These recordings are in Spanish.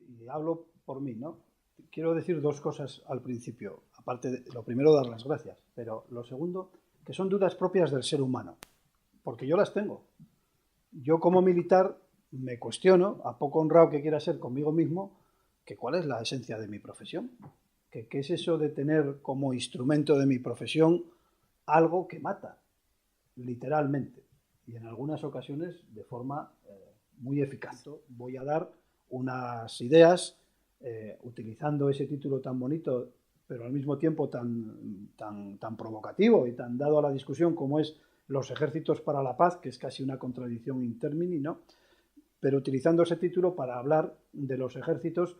y hablo por mí, ¿no? Quiero decir dos cosas al principio. Aparte de lo primero, dar las gracias, pero lo segundo, que son dudas propias del ser humano, porque yo las tengo. Yo como militar me cuestiono, a poco honrado que quiera ser conmigo mismo, que cuál es la esencia de mi profesión, que qué es eso de tener como instrumento de mi profesión algo que mata, literalmente, y en algunas ocasiones de forma muy eficaz. Voy a dar unas ideas utilizando ese título tan bonito, pero al mismo tiempo tan provocativo y tan dado a la discusión como es Los ejércitos para la paz, que es casi una contradicción in termini, ¿no? Pero utilizando ese título para hablar de los ejércitos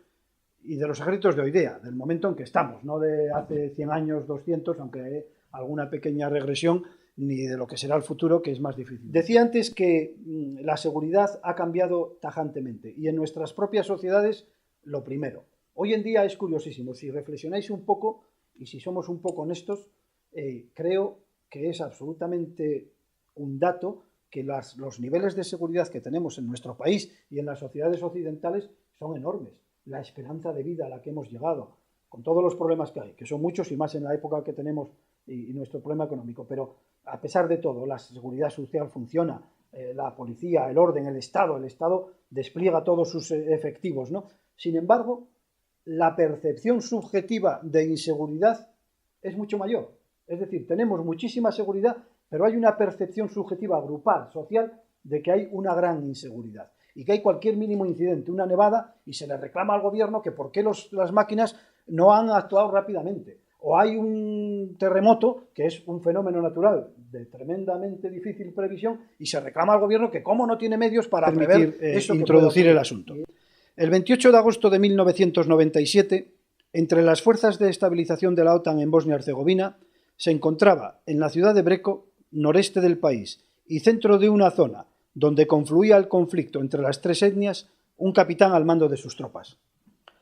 y de los ejércitos de hoy día, del momento en que estamos, no de hace 100 años, 200, aunque hay alguna pequeña regresión, ni de lo que será el futuro, que es más difícil. Decía antes que la seguridad ha cambiado tajantemente y en nuestras propias sociedades lo primero. Hoy en día es curiosísimo, si reflexionáis un poco y si somos un poco honestos, creo que es absolutamente un dato que los niveles de seguridad que tenemos en nuestro país y en las sociedades occidentales son enormes. La esperanza de vida a la que hemos llegado, con todos los problemas que hay, que son muchos y más en la época que tenemos y nuestro problema económico, pero a pesar de todo, la seguridad social funciona, la policía, el orden, el Estado despliega todos sus efectivos, ¿no? Sin embargo, la percepción subjetiva de inseguridad es mucho mayor. Es decir, tenemos muchísima seguridad, pero hay una percepción subjetiva grupal, social, de que hay una gran inseguridad y que hay cualquier mínimo incidente, una nevada, y se le reclama al gobierno que por qué las máquinas no han actuado rápidamente. O hay un terremoto, que es un fenómeno natural de tremendamente difícil previsión, y se reclama al gobierno que cómo no tiene medios para prever eso. Introducir el asunto. El 28 de agosto de 1997, entre las fuerzas de estabilización de la OTAN en Bosnia-Herzegovina, se encontraba en la ciudad de Breko, noreste del país, y centro de una zona donde confluía el conflicto entre las tres etnias, un capitán al mando de sus tropas.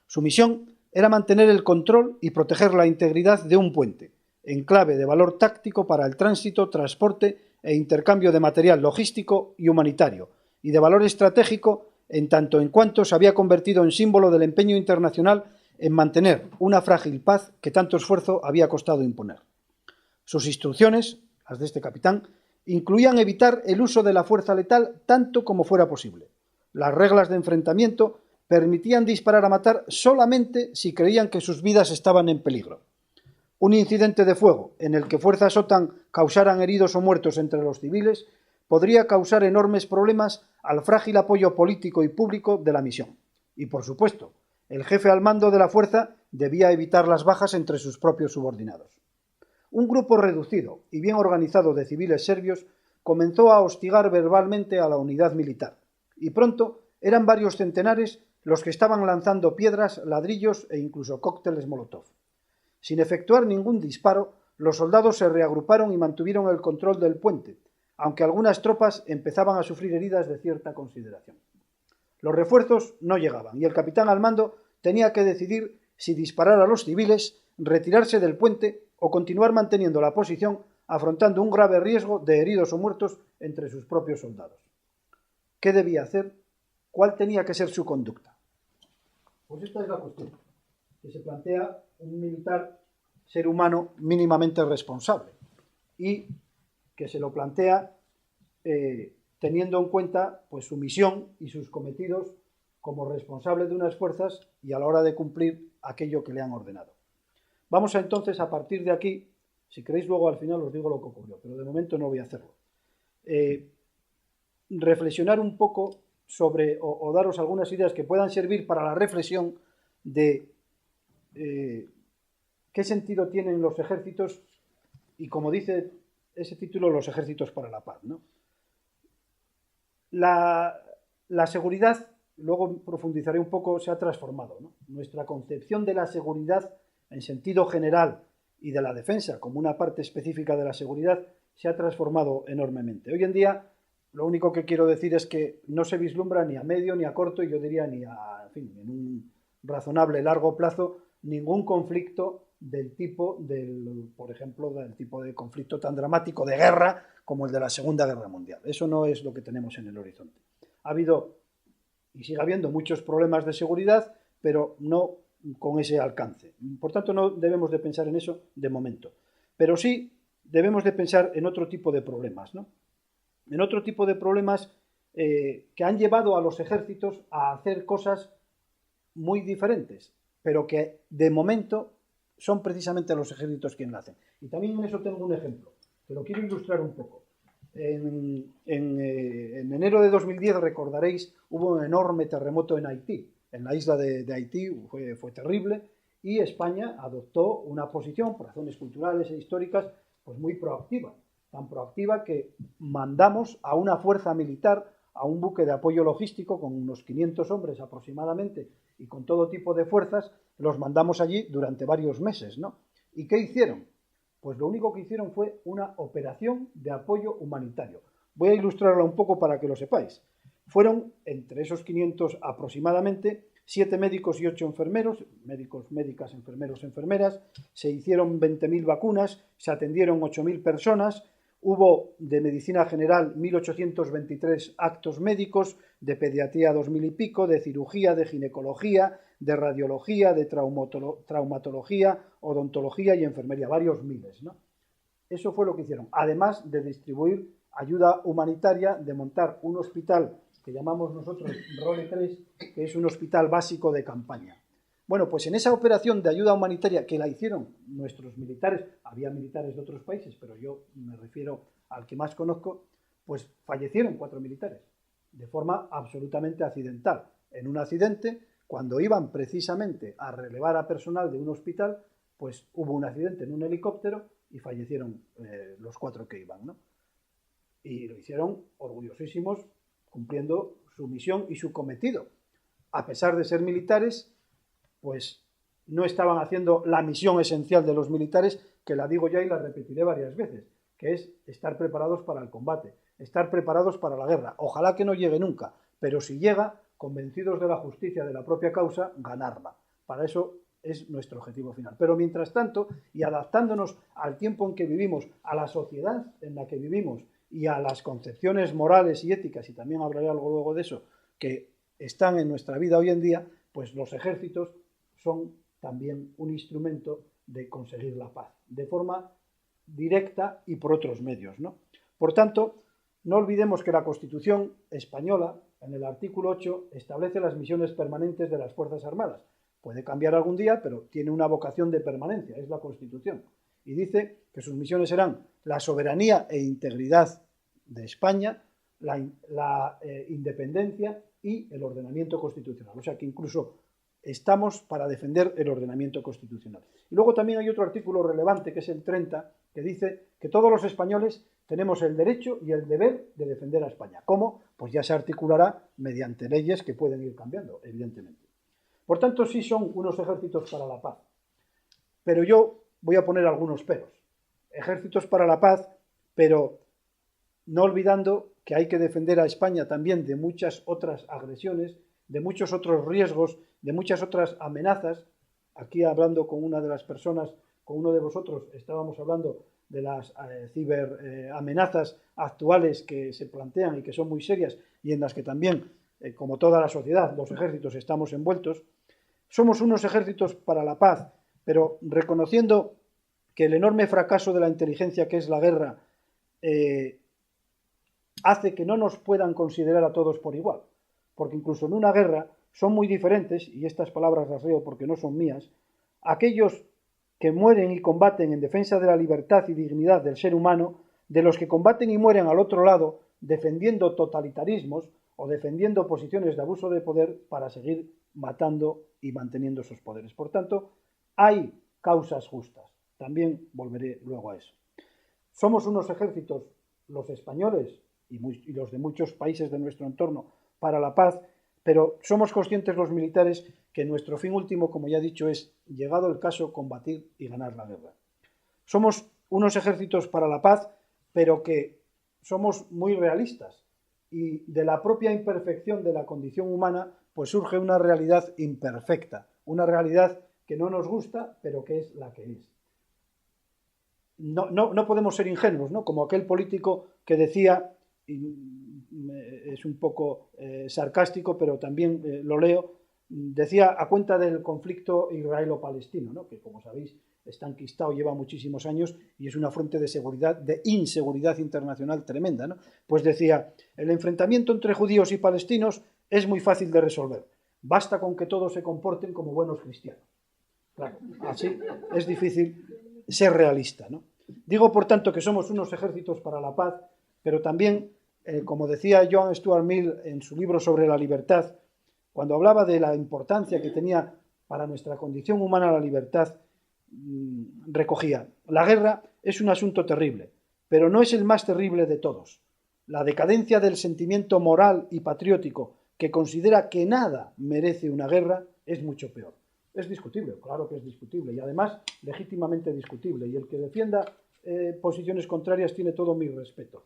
Su misión era mantener el control y proteger la integridad de un puente, enclave de valor táctico para el tránsito, transporte e intercambio de material logístico y humanitario, y de valor estratégico en tanto en cuanto se había convertido en símbolo del empeño internacional en mantener una frágil paz que tanto esfuerzo había costado imponer. Sus instrucciones, las de este capitán, incluían evitar el uso de la fuerza letal tanto como fuera posible. Las reglas de enfrentamiento permitían disparar a matar solamente si creían que sus vidas estaban en peligro. Un incidente de fuego en el que fuerzas OTAN causaran heridos o muertos entre los civiles podría causar enormes problemas al frágil apoyo político y público de la misión. Y, por supuesto, el jefe al mando de la fuerza debía evitar las bajas entre sus propios subordinados. Un grupo reducido y bien organizado de civiles serbios comenzó a hostigar verbalmente a la unidad militar, y pronto eran varios centenares los que estaban lanzando piedras, ladrillos e incluso cócteles Molotov. Sin efectuar ningún disparo, los soldados se reagruparon y mantuvieron el control del puente, aunque algunas tropas empezaban a sufrir heridas de cierta consideración. Los refuerzos no llegaban y el capitán al mando tenía que decidir si disparar a los civiles, retirarse del puente o continuar manteniendo la posición, afrontando un grave riesgo de heridos o muertos entre sus propios soldados. ¿Qué debía hacer? ¿Cuál tenía que ser su conducta? Pues esta es la cuestión que se plantea un militar, ser humano mínimamente responsable, y que se lo plantea teniendo en cuenta pues, su misión y sus cometidos como responsable de unas fuerzas y a la hora de cumplir aquello que le han ordenado. Vamos entonces a partir de aquí, si queréis luego al final os digo lo que ocurrió, pero de momento no voy a hacerlo, reflexionar un poco sobre o daros algunas ideas que puedan servir para la reflexión de qué sentido tienen los ejércitos y, como dice ese título, los ejércitos para la paz, ¿no? La seguridad, luego profundizaré un poco, se ha transformado, ¿no? Nuestra concepción de la seguridad en sentido general y de la defensa como una parte específica de la seguridad se ha transformado enormemente. Hoy en día lo único que quiero decir es que no se vislumbra ni a medio ni a corto, y yo diría ni a, en fin, en un razonable largo plazo, ningún conflicto del tipo por ejemplo, del tipo de conflicto tan dramático de guerra como el de la Segunda Guerra Mundial. Eso no es lo que tenemos en el horizonte. Ha habido y sigue habiendo muchos problemas de seguridad, pero no con ese alcance. Por tanto, no debemos de pensar en eso de momento. Pero sí debemos de pensar en otro tipo de problemas, ¿no? En otro tipo de problemas que han llevado a los ejércitos a hacer cosas muy diferentes, pero que de momento son precisamente los ejércitos quienes lo hacen. Y también en eso tengo un ejemplo, que lo quiero ilustrar un poco. En enero de 2010, recordaréis, hubo un enorme terremoto en Haití. En la isla de Haití fue terrible y España adoptó una posición, por razones culturales e históricas, pues muy proactiva. Tan proactiva que mandamos a una fuerza militar, a un buque de apoyo logístico con unos 500 hombres aproximadamente y con todo tipo de fuerzas, los mandamos allí durante varios meses, ¿no? ¿Y qué hicieron? Pues lo único que hicieron fue una operación de apoyo humanitario. Voy a ilustrarla un poco para que lo sepáis. Fueron, entre esos 500 aproximadamente, 7 médicos y 8 enfermeros, médicos, médicas, enfermeros, enfermeras, se hicieron 20.000 vacunas, se atendieron 8.000 personas, hubo de medicina general 1.823 actos médicos, de pediatría 2.000 y pico, de cirugía, de ginecología, de radiología, de traumatología, odontología y enfermería, varios miles, ¿no? Eso fue lo que hicieron, además de distribuir ayuda humanitaria, de montar un hospital que llamamos nosotros Role 3, que es un hospital básico de campaña. Bueno, pues en esa operación de ayuda humanitaria que la hicieron nuestros militares, había militares de otros países, pero yo me refiero al que más conozco, pues fallecieron 4 militares, de forma absolutamente accidental. En un accidente, cuando iban precisamente a relevar a personal de un hospital, pues hubo un accidente en un helicóptero y fallecieron los 4 que iban, ¿no? Y lo hicieron orgullosísimos, cumpliendo su misión y su cometido. A pesar de ser militares, pues no estaban haciendo la misión esencial de los militares, que la digo ya y la repetiré varias veces, que es estar preparados para el combate, estar preparados para la guerra. Ojalá que no llegue nunca, pero si llega, convencidos de la justicia de la propia causa, ganarla. Para eso es nuestro objetivo final. Pero mientras tanto, y adaptándonos al tiempo en que vivimos, a la sociedad en la que vivimos y a las concepciones morales y éticas, y también hablaré algo luego de eso, que están en nuestra vida hoy en día, pues los ejércitos son también un instrumento de conseguir la paz, de forma directa y por otros medios, ¿no? Por tanto, no olvidemos que la Constitución española, en el artículo 8, establece las misiones permanentes de las Fuerzas Armadas. Puede cambiar algún día, pero tiene una vocación de permanencia, es la Constitución. Y dice que sus misiones serán la soberanía e integridad de España, la independencia y el ordenamiento constitucional. O sea que incluso estamos para defender el ordenamiento constitucional. Y luego también hay otro artículo relevante, que es el 30, que dice que todos los españoles tenemos el derecho y el deber de defender a España. ¿Cómo? Pues ya se articulará mediante leyes que pueden ir cambiando, evidentemente. Por tanto, sí son unos ejércitos para la paz. Pero yo voy a poner algunos peros. Ejércitos para la paz, pero no olvidando que hay que defender a España también de muchas otras agresiones, de muchos otros riesgos, de muchas otras amenazas. Aquí hablando con una de las personas, con uno de vosotros, estábamos hablando de las ciberamenazas actuales que se plantean y que son muy serias y en las que también, como toda la sociedad, los ejércitos estamos envueltos. Somos unos ejércitos para la paz, pero reconociendo que el enorme fracaso de la inteligencia que es la guerra hace que no nos puedan considerar a todos por igual, porque incluso en una guerra son muy diferentes, y estas palabras las leo porque no son mías, aquellos que mueren y combaten en defensa de la libertad y dignidad del ser humano, de los que combaten y mueren al otro lado defendiendo totalitarismos o defendiendo posiciones de abuso de poder para seguir matando y manteniendo esos poderes. Por tanto, hay causas justas. También volveré luego a eso. Somos unos ejércitos, los españoles y los de muchos países de nuestro entorno, para la paz, pero somos conscientes los militares que nuestro fin último, como ya he dicho, es, llegado el caso, combatir y ganar la guerra. Somos unos ejércitos para la paz, pero que somos muy realistas y de la propia imperfección de la condición humana pues surge una realidad imperfecta, una realidad que no nos gusta, pero que es la que es. No podemos ser ingenuos, ¿no? Como aquel político que decía, y es un poco sarcástico, pero también lo leo, decía a cuenta del conflicto israelo-palestino, ¿no? Que como sabéis está enquistado, lleva muchísimos años y es una fuente de seguridad, de inseguridad internacional tremenda, ¿no? Pues decía, el enfrentamiento entre judíos y palestinos es muy fácil de resolver, basta con que todos se comporten como buenos cristianos. Claro, así es difícil ser realista, ¿no? Digo, por tanto, que somos unos ejércitos para la paz, pero también, como decía John Stuart Mill en su libro sobre la libertad, cuando hablaba de la importancia que tenía para nuestra condición humana la libertad, recogía, la guerra es un asunto terrible, pero no es el más terrible de todos. La decadencia del sentimiento moral y patriótico que considera que nada merece una guerra es mucho peor. Es discutible, claro que es discutible, y además legítimamente discutible, y el que defienda posiciones contrarias tiene todo mi respeto.